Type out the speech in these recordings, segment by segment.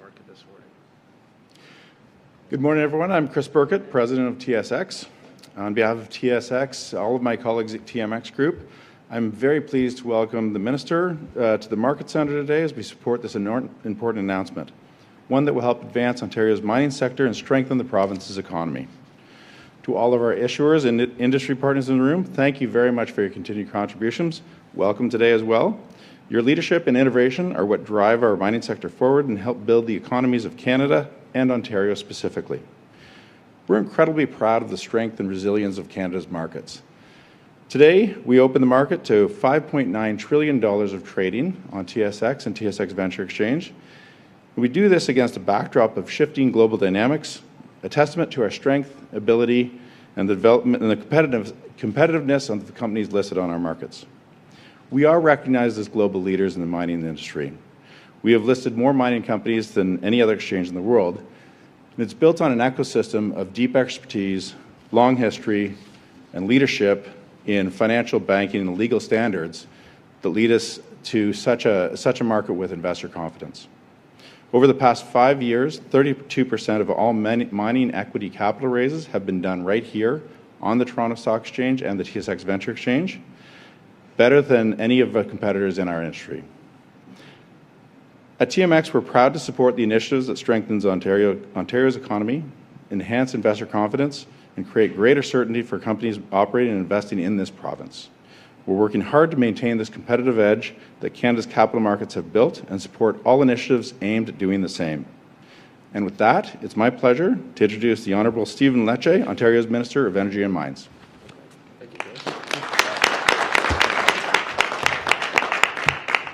market this morning. Good morning, everyone. I'm Chris Burkett, president of TSX. On behalf of TSX, all of my colleagues at TMX Group, I'm very pleased to welcome the Minister to the Market Centre today as we support this important announcement, one that will help advance Ontario's mining sector and strengthen the province's economy. To all of our issuers and industry partners in the room, thank you very much for your continued contributions. Welcome today as well. Your leadership and innovation are what drive our mining sector forward and help build the economies of Canada and Ontario specifically. We're incredibly proud of the strength and resilience of Canada's markets. Today, we open the market to $5.9 trillion of trading on TSX and TSX Venture Exchange. We do this against a backdrop of shifting global dynamics, a testament to our strength, ability, and the development and the competitiveness of the companies listed on our markets. We are recognized as global leaders in the mining industry. We have listed more mining companies than any other exchange in the world, and it's built on an ecosystem of deep expertise, long history, and leadership in financial, banking, and legal standards that lead us to such a market with investor confidence. Over the past 5 years, 32% of all mining equity capital raises have been done right here on the Toronto Stock Exchange and the TSX Venture Exchange, better than any of the competitors in our industry. At TMX, we're proud to support the initiatives that strengthens Ontario's economy, enhance investor confidence, and create greater certainty for companies operating and investing in this province. We're working hard to maintain this competitive edge that Canada's capital markets have built and support all initiatives aimed at doing the same. And with that, it's my pleasure to introduce the Honourable Stephen Lecce, Ontario's Minister of Energy and Mines. Thank you, Chris.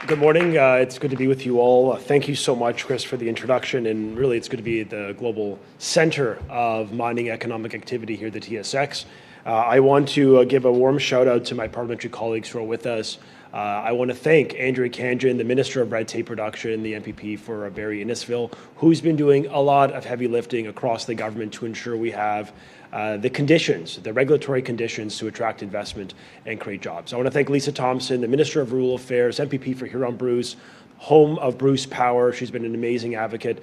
Good morning. It's good to be with you all. Thank you so much, Chris, for the introduction. And really, it's good to be at the global center of mining economic activity here at the TSX. I want to give a warm shout out to my parliamentary colleagues who are with us. I want to thank Andrea Khanjin, the Minister of Red Tape Reduction, the MPP for Barrie Innisfil, who's been doing a lot of heavy lifting across the government to ensure we have the conditions, the regulatory conditions to attract investment and create jobs. I want to thank Lisa Thompson, the Minister of Rural Affairs, MPP for Huron-Bruce, home of Bruce Power. She's been an amazing advocate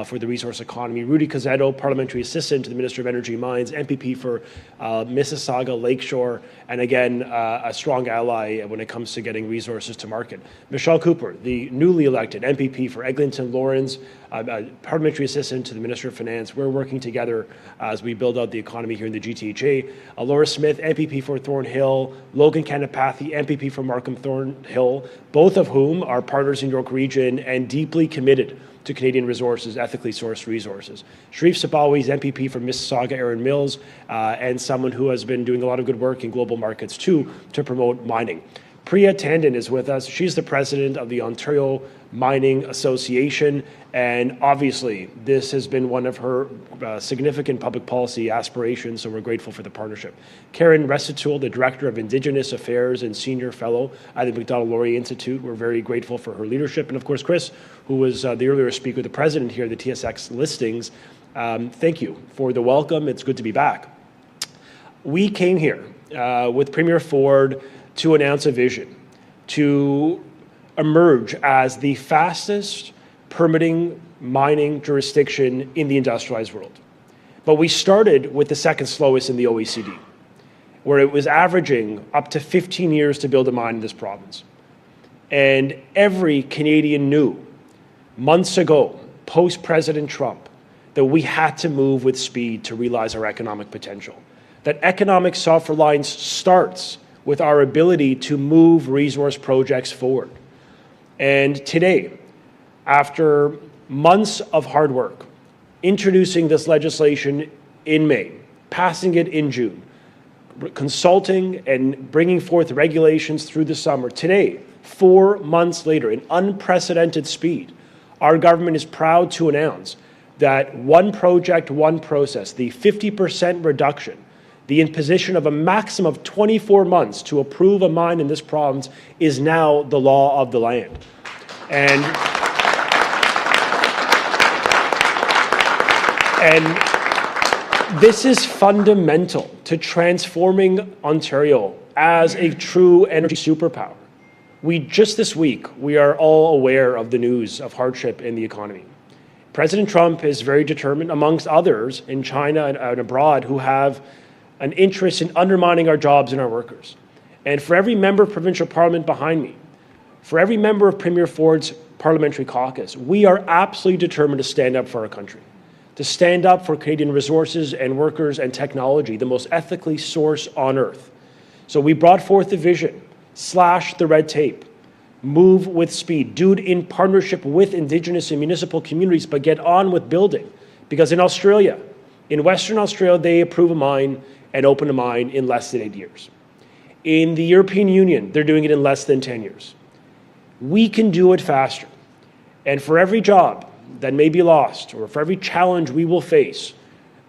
for the resource economy. Rudy Cozzetto, Parliamentary Assistant to the Minister of Energy and Mines, MPP for Mississauga Lakeshore, and again, a strong ally when it comes to getting resources to market. Michelle Cooper, the newly elected MPP for Eglinton Lawrence, Parliamentary Assistant to the Minister of Finance. We're working together as we build out the economy here in the GTHA. Laura Smith, MPP for Thornhill, Logan Kanapathy, MPP for Markham Thornhill, both of whom are partners in York Region and deeply committed to Canadian resources, ethically sourced resources. Sharif Sabawi's MPP for Mississauga Erin Mills, and someone who has been doing a lot of good work in global markets too to promote mining. Priya Tandon is with us. She's the president of the Ontario Mining Association, and obviously this has been one of her significant public policy aspirations, so we're grateful for the partnership. Karen Restituel, the Director of Indigenous Affairs and Senior Fellow at the Macdonald-Laurier Institute. We're very grateful for her leadership. And of course, Chris, who was the earlier speaker, the president here at the TSX listings, thank you for the welcome. It's good to be back. We came here with Premier Ford to announce a vision to emerge as the fastest permitting mining jurisdiction in the industrialized world. But we started with the second slowest in the OECD, where it was averaging up to 15 years to build a mine in this province. And every Canadian knew months ago, post-President Trump, that we had to move with speed to realize our economic potential. That economic self-reliance starts with our ability to move resource projects forward. And today, after months of hard work, introducing this legislation in May, passing it in June, consulting and bringing forth regulations through the summer, today, 4 months later, in unprecedented speed, our government is proud to announce that one project, one process, the 50% reduction, the imposition of a maximum of 24 months to approve a mine in this province is now the law of the land. And this is fundamental to transforming Ontario as a true energy superpower. Just this week, we are all aware of the news of hardship in the economy. President Trump is very determined, amongst others in China and abroad, who have an interest in undermining our jobs and our workers. And for every member of provincial parliament behind me, for every member of Premier Ford's parliamentary caucus, we are absolutely determined to stand up for our country, to stand up for Canadian resources and workers and technology, the most ethically sourced on earth. So we brought forth the vision, slash the red tape, move with speed, do it in partnership with Indigenous and municipal communities, but get on with building. Because in Australia, in Western Australia, they approve a mine and open a mine in less than 8 years. In the European Union, they're doing it in less than 10 years. We can do it faster. And for every job that may be lost, or for every challenge we will face,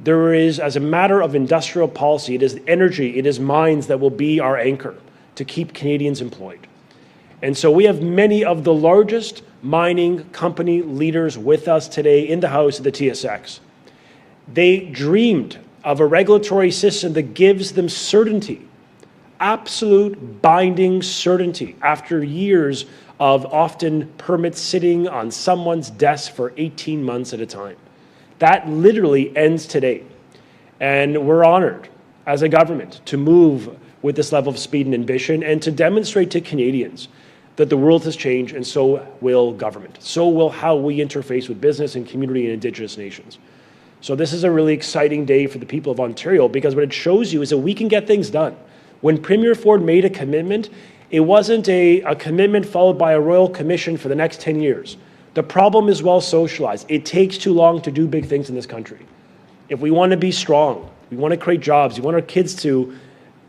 there is, as a matter of industrial policy, it is energy, it is mines that will be our anchor to keep Canadians employed. And so we have many of the largest mining company leaders with us today in the House of the TSX. They dreamed of a regulatory system that gives them certainty, absolute binding certainty, after years of often permits sitting on someone's desk for 18 months at a time. That literally ends today. And we're honored as a government to move with this level of speed and ambition and to demonstrate to Canadians that the world has changed, and so will government. So will how we interface with business and community and Indigenous nations. So this is a really exciting day for the people of Ontario, because what it shows you is that we can get things done. When Premier Ford made a commitment, it wasn't a commitment followed by a royal commission for the next 10 years. The problem is well socialized. It takes too long to do big things in this country. If we want to be strong, we want to create jobs, we want our kids to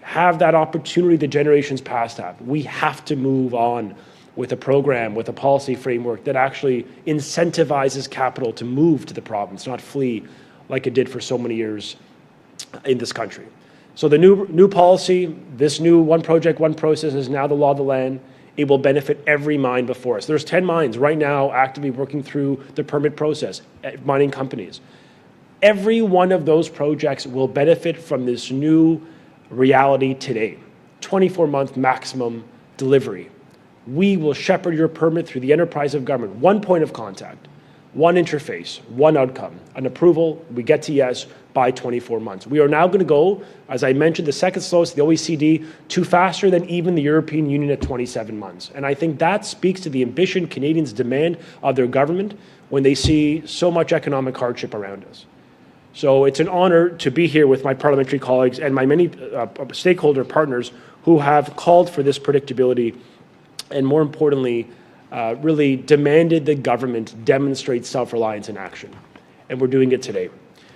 have that opportunity the generations past have, we have to move on with a program, with a policy framework that actually incentivizes capital to move to the province, not flee like it did for so many years in this country. So the new policy, this new one project, one process is now the law of the land. It will benefit every mine before us. There's 10 mines right now actively working through the permit process at mining companies. Every one of those projects will benefit from this new reality today. 24-month maximum delivery. We will shepherd your permit through the enterprise of government. One point of contact, one interface, one outcome, an approval, we get to yes by 24 months. We are now going to go, as I mentioned, the second slowest, the OECD, to faster than even the European Union at 27 months. And I think that speaks to the ambition Canadians demand of their government when they see so much economic hardship around us. So it's an honor to be here with my parliamentary colleagues and my many stakeholder partners who have called for this predictability and, more importantly, really demanded the government demonstrate self-reliance in action. And we're doing it today.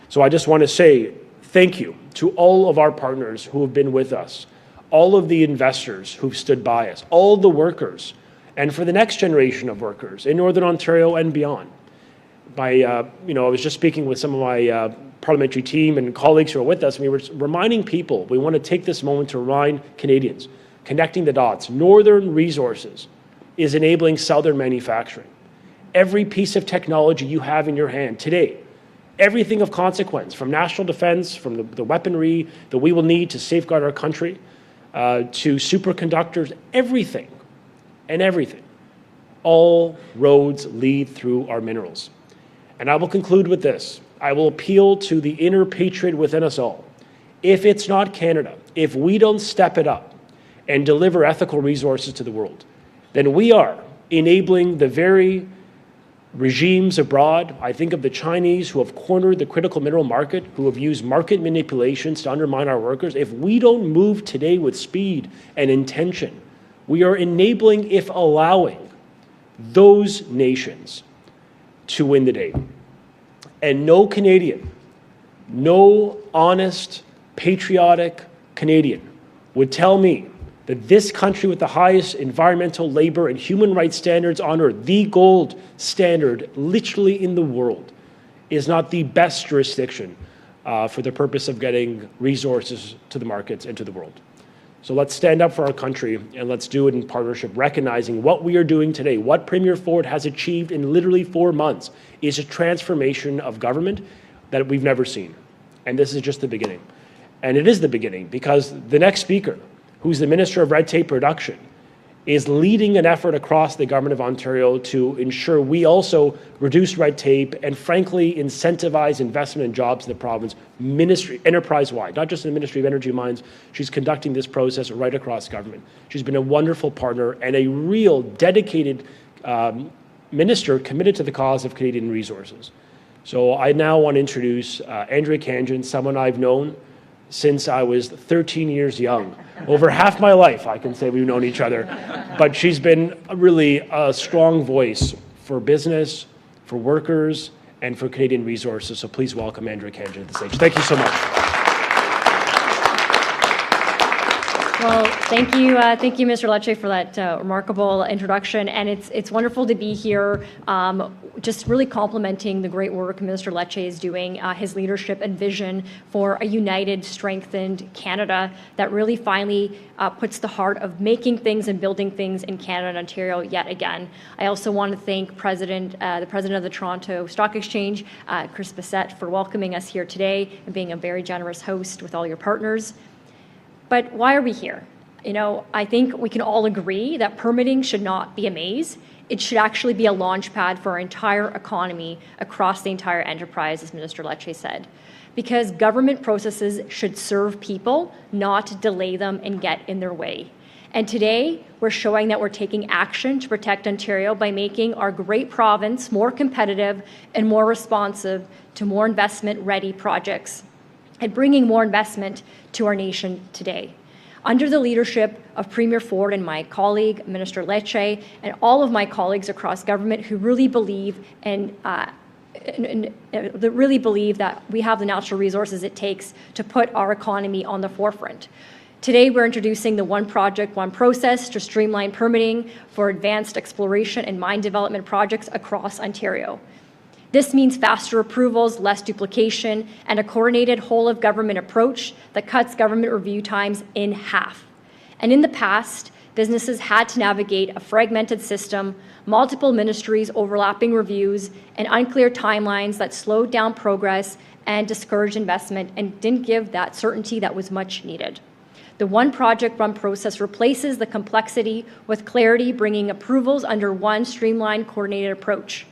So I just want to say thank you to all of our partners who have been with us, all of the investors who've stood by us, all the workers, and for the next generation of workers in Northern Ontario and beyond. I was just speaking with some of my parliamentary team and colleagues who are with us, and we were reminding people, we want to take this moment to remind Canadians, connecting the dots. Northern Resources is enabling Southern manufacturing. Every piece of technology you have in your hand today, everything of consequence, from national defense, from the weaponry that we will need to safeguard our country, to superconductors, everything, all roads lead through our minerals. And I will conclude with this. I will appeal to the inner patriot within us all. If it's not Canada, if we don't step it up and deliver ethical resources to the world, then we are enabling the very regimes abroad. I think of the Chinese who have cornered the critical mineral market, who have used market manipulations to undermine our workers. If we don't move today with speed and intention, we are enabling, if allowing, those nations to win the day. And no Canadian, no honest, patriotic Canadian would tell me that this country with the highest environmental, labor, and human rights standards on earth, the gold standard literally in the world, is not the best jurisdiction for the purpose of getting resources to the markets and to the world. So let's stand up for our country, and let's do it in partnership, recognizing what we are doing today. What Premier Ford has achieved in literally 4 months is a transformation of government that we've never seen. And this is just the beginning. And it is the beginning, because the next speaker, who's the Minister of Red Tape Reduction, is leading an effort across the Government of Ontario to ensure we also reduce red tape and, frankly, incentivize investment and jobs in the province, enterprise-wide, not just in the Ministry of Energy and Mines. She's conducting this process right across government. She's been a wonderful partner and a real dedicated minister committed to the cause of Canadian resources. So I now want to introduce Andrea Khanjin, someone I've known since I was 13 years young. Over half my life, I can say we've known each other. But she's been really a strong voice for business, for workers, and for Canadian resources. So please welcome Andrea Khanjin to the stage. Thank you so much. Well, thank you, Mr. Lecce, for that remarkable introduction. And it's wonderful to be here, just really complimenting the great work Minister Lecce is doing, his leadership and vision for a united, strengthened Canada that really finally puts the heart of making things and building things in Canada and Ontario yet again. I also want to thank the President of the Toronto Stock Exchange, Chris Bissett, for welcoming us here today and being a very generous host with all your partners. But why are we here? You know, I think we can all agree that permitting should not be a maze. It should actually be a launch pad for our entire economy across the entire enterprise, as Minister Lecce said. Because government processes should serve people, not delay them and get in their way. And today, we're showing that we're taking action to protect Ontario by making our great province more competitive and more responsive to more investment-ready projects, and bringing more investment to our nation today. Under the leadership of Premier Ford and my colleague, Minister Lecce, and all of my colleagues across government who really believe that we have the natural resources it takes to put our economy on the forefront. Today, we're introducing the One Project, One Process to streamline permitting for advanced exploration and mine development projects across Ontario. This means faster approvals, less duplication, and a coordinated whole-of-government approach that cuts government review times in half. And in the past, businesses had to navigate a fragmented system, multiple ministries overlapping reviews, and unclear timelines that slowed down progress and discouraged investment and didn't give that certainty that was much needed. The One Project, One Process replaces the complexity with clarity, bringing approvals under one streamlined, coordinated approach.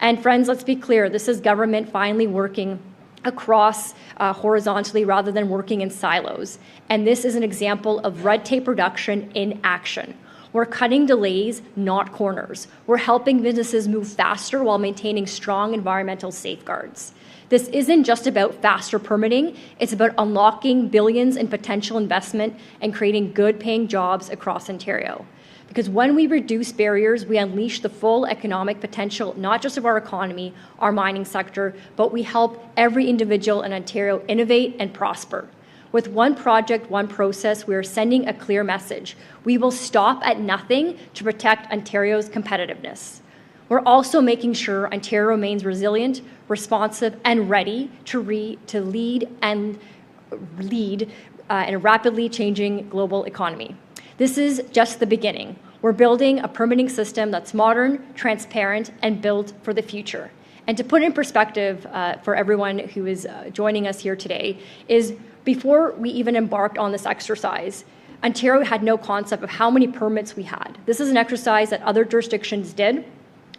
And friends, let's be clear, this is government finally working across horizontally rather than working in silos. And this is an example of red tape reduction in action. We're cutting delays, not corners. We're helping businesses move faster while maintaining strong environmental safeguards. This isn't just about faster permitting, it's about unlocking billions in potential investment and creating good-paying jobs across Ontario. Because when we reduce barriers, we unleash the full economic potential, not just of our economy, our mining sector, but we help every individual in Ontario innovate and prosper. With One Project, One Process, we are sending a clear message. We will stop at nothing to protect Ontario's competitiveness. We're also making sure Ontario remains resilient, responsive, and ready to lead in a rapidly changing global economy. This is just the beginning. We're building a permitting system that's modern, transparent, and built for the future. And to put in perspective for everyone who is joining us here today, is before we even embarked on this exercise, Ontario had no concept of how many permits we had. This is an exercise that other jurisdictions did.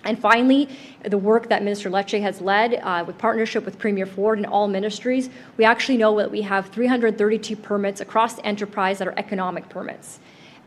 And finally, the work that Minister Lecce has led with partnership with Premier Ford and all ministries, we actually know that we have 332 permits across the enterprise that are economic permits.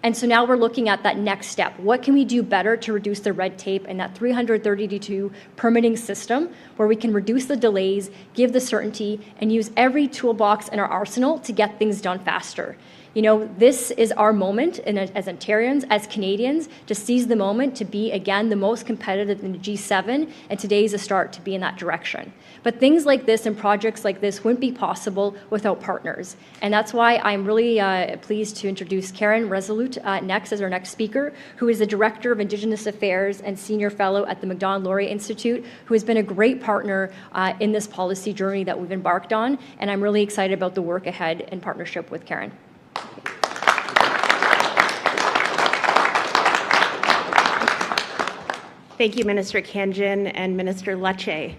And so now we're looking at that next step. What can we do better to reduce the red tape in that 332 permitting system where we can reduce the delays, give the certainty, and use every toolbox in our arsenal to get things done faster? You know, this is our moment as Ontarians, as Canadians, to seize the moment to be, again, the most competitive in the G7, and today is a start to be in that direction. But things like this and projects like this wouldn't be possible without partners. And that's why I'm really pleased to introduce Karen Resolute next as our next speaker, who is the Director of Indigenous Affairs and Senior Fellow at the Macdonald-Laurier Institute, who has been a great partner in this policy journey that we've embarked on. And I'm really excited about the work ahead in partnership with Karen. Thank you, Minister Khanjin and Minister Lecce.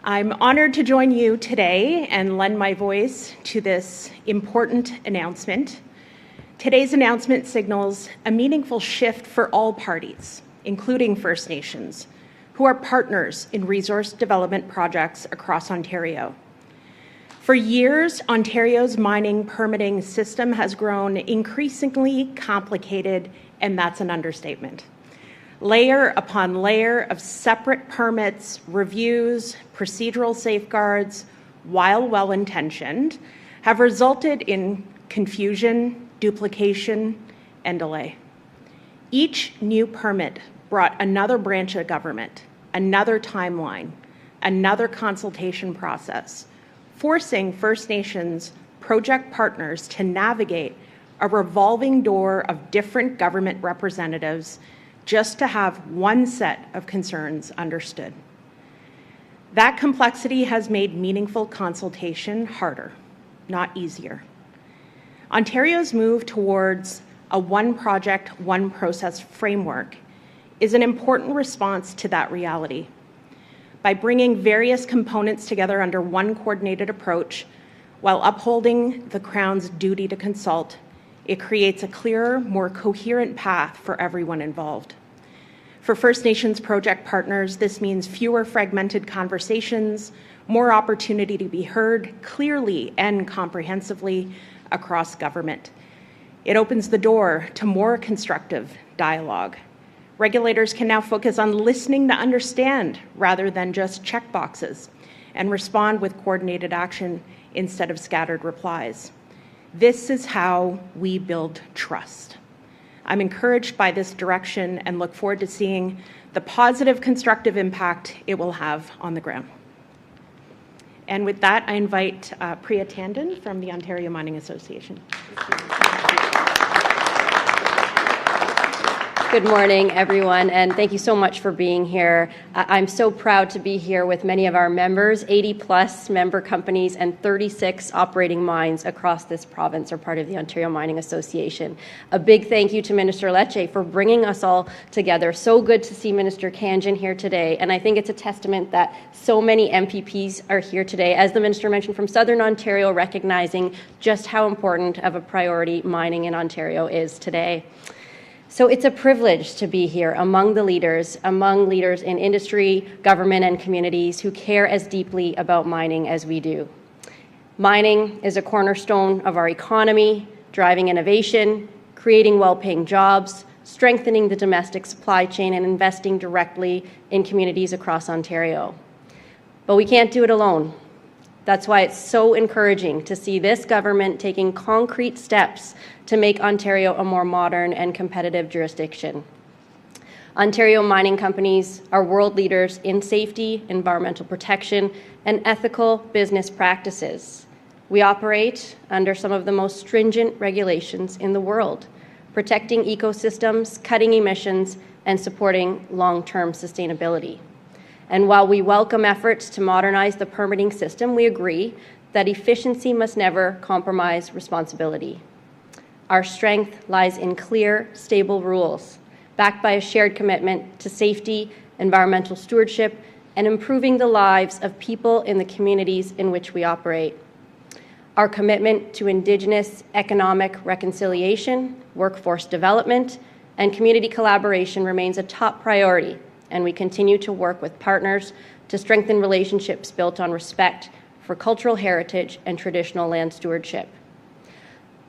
I'm honored to join you today and lend my voice to this important announcement. Today's announcement signals a meaningful shift for all parties, including First Nations, who are partners in resource development projects across Ontario. For years, Ontario's mining permitting system has grown increasingly complicated, and that's an understatement. Layer upon layer of separate permits, reviews, procedural safeguards, while well-intentioned, have resulted in confusion, duplication, and delay. Each new permit brought another branch of government, another timeline, another consultation process, forcing First Nations project partners to navigate a revolving door of different government representatives just to have one set of concerns understood. That complexity has made meaningful consultation harder, not easier. Ontario's move towards a one project, one process framework is an important response to that reality. By bringing various components together under one coordinated approach, while upholding the Crown's duty to consult, it creates a clearer, more coherent path for everyone involved. For First Nations project partners, this means fewer fragmented conversations, more opportunity to be heard clearly and comprehensively across government. It opens the door to more constructive dialogue. Regulators can now focus on listening to understand rather than just check boxes, and respond with coordinated action instead of scattered replies. This is how we build trust. I'm encouraged by this direction and look forward to seeing the positive, constructive impact it will have on the ground. And with that, I invite Priya Tandon from the Ontario Mining Association. Good morning, everyone, and thank you so much for being here. I'm so proud to be here with many of our members. 80-plus member companies and 36 operating mines across this province are part of the Ontario Mining Association. A big thank you to Minister Lecce for bringing us all together. So good to see Minister Khanjin here today, and I think it's a testament that so many MPPs are here today, as the Minister mentioned, from Southern Ontario, recognizing just how important of a priority mining in Ontario is today. So it's a privilege to be here among leaders in industry, government, and communities who care as deeply about mining as we do. Mining is a cornerstone of our economy, driving innovation, creating well-paying jobs, strengthening the domestic supply chain, and investing directly in communities across Ontario. But we can't do it alone. That's why it's so encouraging to see this government taking concrete steps to make Ontario a more modern and competitive jurisdiction. Ontario mining companies are world leaders in safety, environmental protection, and ethical business practices. We operate under some of the most stringent regulations in the world, protecting ecosystems, cutting emissions, and supporting long-term sustainability. And while we welcome efforts to modernize the permitting system, we agree that efficiency must never compromise responsibility. Our strength lies in clear, stable rules, backed by a shared commitment to safety, environmental stewardship, and improving the lives of people in the communities in which we operate. Our commitment to Indigenous economic reconciliation, workforce development, and community collaboration remains a top priority, and we continue to work with partners to strengthen relationships built on respect for cultural heritage and traditional land stewardship.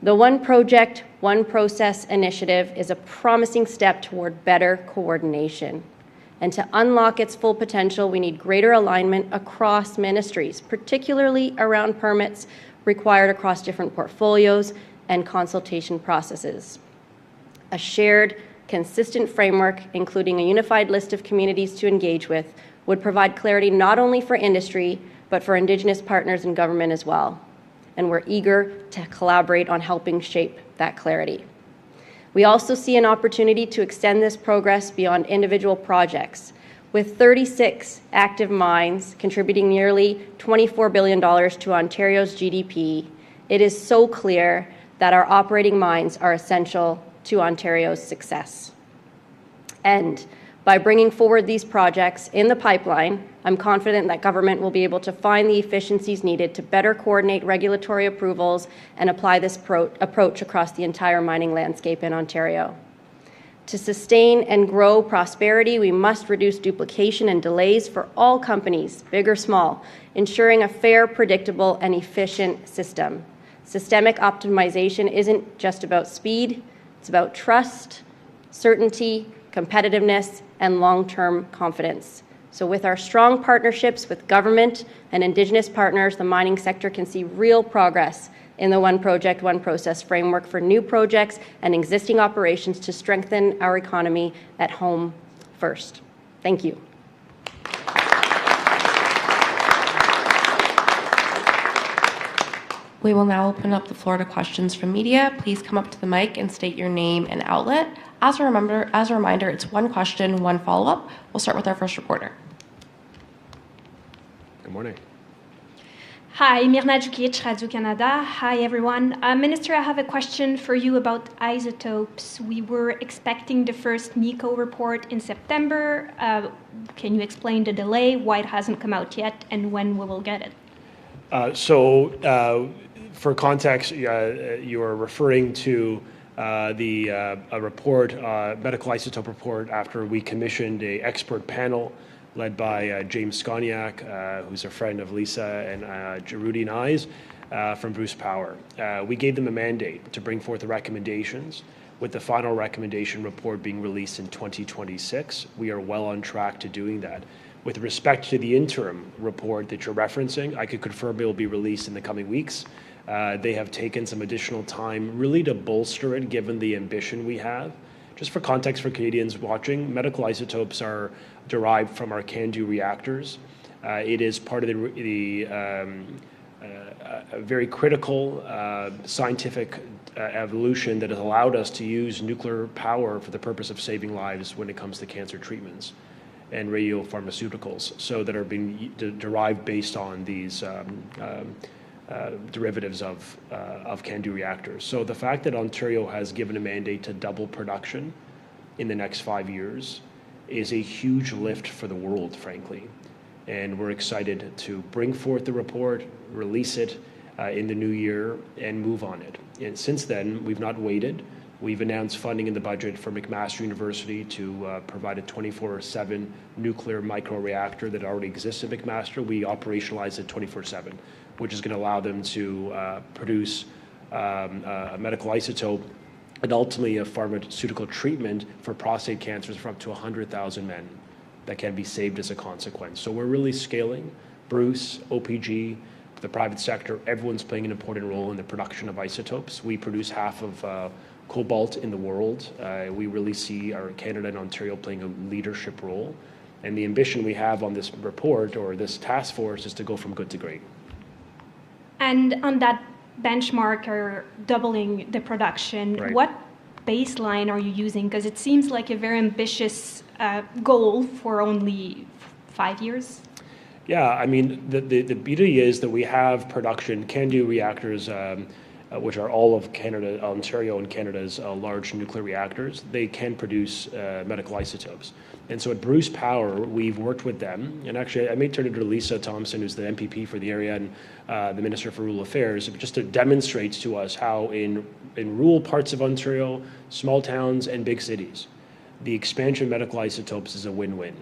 The One Project, One Process initiative is a promising step toward better coordination. And to unlock its full potential, we need greater alignment across ministries, particularly around permits required across different portfolios and consultation processes. A shared, consistent framework, including a unified list of communities to engage with, would provide clarity not only for industry, but for Indigenous partners in government as well. And we're eager to collaborate on helping shape that clarity. We also see an opportunity to extend this progress beyond individual projects. With 36 active mines contributing nearly $24 billion to Ontario's GDP, it is so clear that our operating mines are essential to Ontario's success. And By bringing forward these projects in the pipeline, I'm confident that government will be able to find the efficiencies needed to better coordinate regulatory approvals and apply this approach across the entire mining landscape in Ontario. To sustain and grow prosperity, we must reduce duplication and delays for all companies, big or small, ensuring a fair, predictable, and efficient system. Systemic optimization isn't just about speed, it's about trust, certainty, competitiveness, and long-term confidence. So with our strong partnerships with government and Indigenous partners, the mining sector can see real progress in the One Project, One Process framework for new projects and existing operations to strengthen our economy at home first. Thank you. We will now open up the floor to questions from media. Please come up to the mic and state your name and outlet. As a reminder, it's one question, one follow-up. We'll start with our first reporter. Good morning. Hi, Mirna Djukic, Radio-Canada. Hi, everyone. Minister, I have a question for you about isotopes. We were expecting the first MECO report in September. Can you explain the delay, why it hasn't come out yet, and when we will get it? For context, you are referring to a report, medical isotope report, after we commissioned an expert panel led by James Skoniak, who's a friend of Lisa and Rudy and I's, from Bruce Power. We gave them a mandate to bring forth the recommendations, with the final recommendation report being released in 2026. We are well on track to doing that. With respect to the interim report that you're referencing, I could confirm it will be released in the coming weeks. They have taken some additional time really to bolster it, given the ambition we have. Just for context for Canadians watching, medical isotopes are derived from our CANDU reactors. It is part of a very critical scientific evolution that has allowed us to use nuclear power for the purpose of saving lives when it comes to cancer treatments and radiopharmaceuticals, so that are being derived based on these derivatives of CANDU reactors. So the fact that Ontario has given a mandate to double production in the next 5 years is a huge lift for the world, frankly. And we're excited to bring forth the report, release it in the new year, and move on it. And since then, we've not waited. We've announced funding in the budget for McMaster University to provide a 24/7 nuclear microreactor that already exists at McMaster. We operationalize it 24/7, which is going to allow them to produce a medical isotope and ultimately a pharmaceutical treatment for prostate cancers for up to 100,000 men that can be saved as a consequence. So we're really scaling. Bruce, OPG, the private sector, everyone's playing an important role in the production of isotopes. We produce half of cobalt in the world. We really see our Canada and Ontario playing a leadership role. And the ambition we have on this report or this task force is to go from good to great. And on that benchmark or doubling the production, Right. What baseline are you using? Because it seems like a very ambitious goal for only 5 years. Yeah, I mean, the beauty is that we have production CANDU reactors, which are all of Canada, Ontario and Canada's large nuclear reactors. They can produce medical isotopes. And so at Bruce Power, we've worked with them. And actually, I may turn it to Lisa Thompson, who's the MPP for the area and the Minister for Rural Affairs, just to demonstrate to us how in rural parts of Ontario, small towns and big cities, the expansion of medical isotopes is a win-win.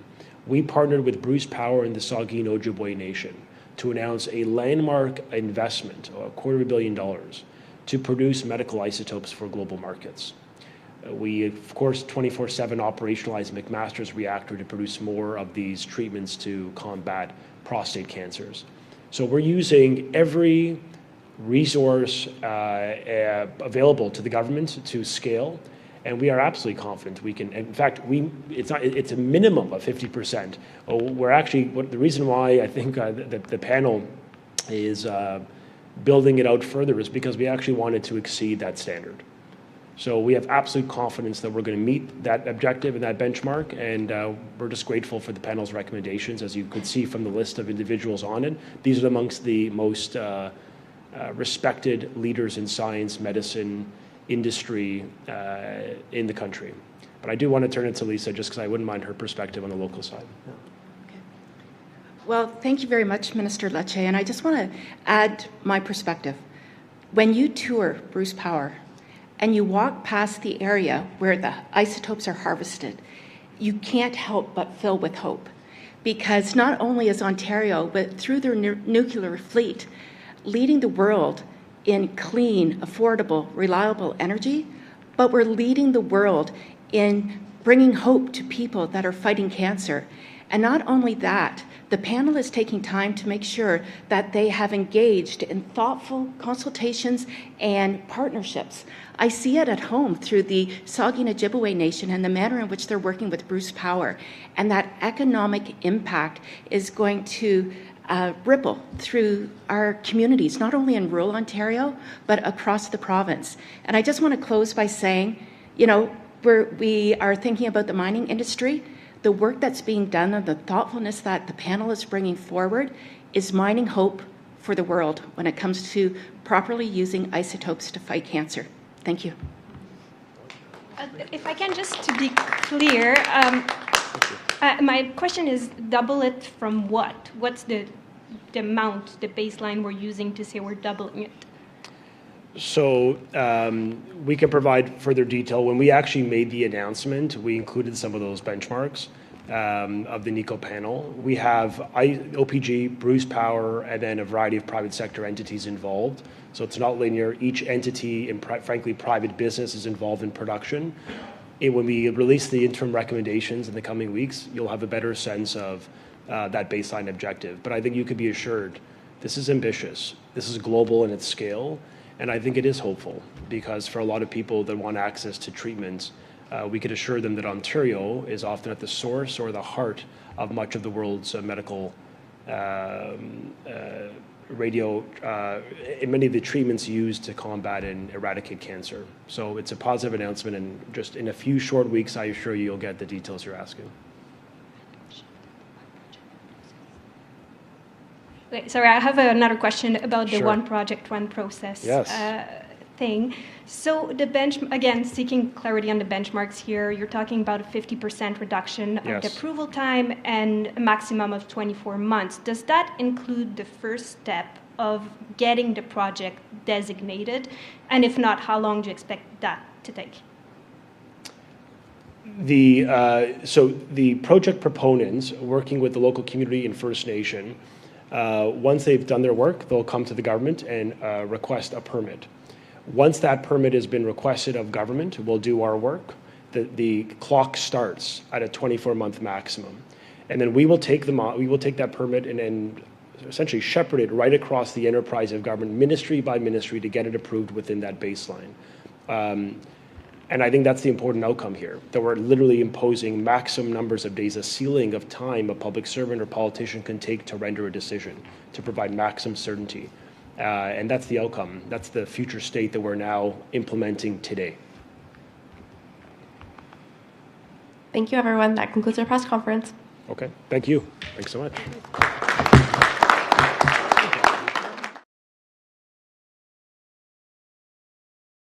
We partnered with Bruce Power and the Saugeen Ojibwe Nation to announce a landmark investment, $250 million, to produce medical isotopes for global markets. We, of course, 24/7 operationalize McMaster's reactor to produce more of these treatments to combat prostate cancers. So we're using every resource available to the government to scale, and we are absolutely confident we can. In fact, it's a minimum of 50%. We're actually, the reason why I think the panel is building it out further is because we actually wanted to exceed that standard. So we have absolute confidence that we're going to meet that objective and that benchmark, and we're just grateful for the panel's recommendations. As you could see from the list of individuals on it, these are amongst the most respected leaders in science, medicine, industry in the country. But I do want to turn it to Lisa, just because I wouldn't mind her perspective on the local side. Yeah. Well, thank you very much, Minister Lecce, and I just want to add my perspective. When you tour Bruce Power and you walk past the area where the isotopes are harvested, you can't help but fill with hope, because not only is Ontario, but through their nuclear fleet, leading the world in clean, affordable, reliable energy, but we're leading the world in bringing hope to people that are fighting cancer. And not only that, the panel is taking time to make sure that they have engaged in thoughtful consultations and partnerships. I see it at home through the Saugeen Ojibwe Nation and the manner in which they're working with Bruce Power. And that economic impact is going to ripple through our communities, not only in rural Ontario, but across the province. And I just want to close by saying, you know, we are thinking about the mining industry. The work that's being done and the thoughtfulness that the panel is bringing forward is mining hope for the world when it comes to properly using isotopes to fight cancer. Thank you. If I can, just to be clear, my question is, double it from what? What's the amount, the baseline we're using to say we're doubling it? So we can provide further detail. When we actually made the announcement, we included some of those benchmarks of the NICO panel. We have OPG, Bruce Power, and then a variety of private sector entities involved. So it's not linear. Each entity and frankly private business is involved in production. And when we release the interim recommendations in the coming weeks, you'll have a better sense of that baseline objective. But I think you could be assured this is ambitious. This is global in its scale. And I think it is hopeful, because for a lot of people that want access to treatments, we could assure them that Ontario is often at the source or the heart of much of the world's medical radio, in many of the treatments used to combat and eradicate cancer. So it's a positive announcement, and just in a few short weeks, I assure you, you'll get the details you're asking. Okay, sorry, I have another question about the Sure. one project, one process Yes. thing. So again, seeking clarity on the benchmarks here, you're talking about a 50% reduction of the Yes. approval time and a maximum of 24 months. Does that include the first step of getting the project designated? And if not, how long do you expect that to take? So the project proponents, working with the local community and First Nation, once they've done their work, they'll come to the government and request a permit. Once that permit has been requested of government, we'll do our work. The clock starts at a 24-month maximum, and then we will take that permit and essentially shepherd it right across the enterprise of government, ministry by ministry, to get it approved within that baseline. And I think that's the important outcome here, that we're literally imposing maximum numbers of days, a ceiling of time a public servant or politician can take to render a decision, to provide maximum certainty. And that's the outcome. That's the future state that we're now implementing today. Thank you, everyone. That concludes our press conference. Okay, thank you. Thanks so much.